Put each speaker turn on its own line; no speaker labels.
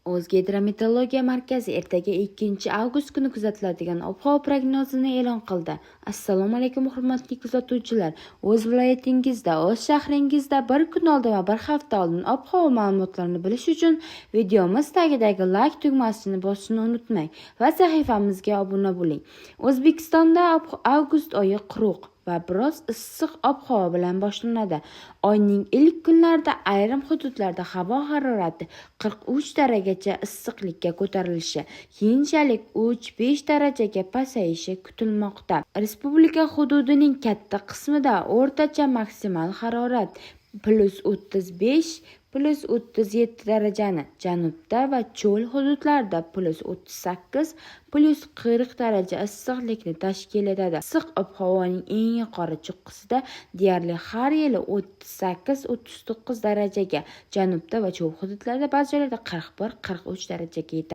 O'zgidrometeorologiya markazi ertaga 2 avgust kuni kuzatiladigan ob-havo prognozini e'lon qildi. Assalomu alaykum hurmatli kuzatuvchilar. O'z viloyatingizda, o'z shahringizda bir kun oldin va bir hafta oldin ob-havo ma'lumotlarini bilish uchun videomiz tagidagi like tugmasini bosishni unutmang va sahifamizga obuna bo'ling. O'zbekistonda avgust oyi quruq va biroz issiq ob-havo bilan boshlanadi. Oyning ilk kunlarida ayrim hududlarda havo harorati 43 darajagacha issiqlikka ko'tarilishi, keyinchalik 3-5 darajaga pasayishi kutilmoqda. Respublika hududining katta qismida o'rtacha maksimal harorat +35 +37 darajani, janubda va cho'l hududlarda +38 +40 daraja issiqlikni tashkil etadi. Issiq ob-havoning eng yuqori cho'qqisida deyarli har yili 38-39 darajaga, janubda va cho'l hududlarda ba'zi joylarda 41-43 darajaga yetadi.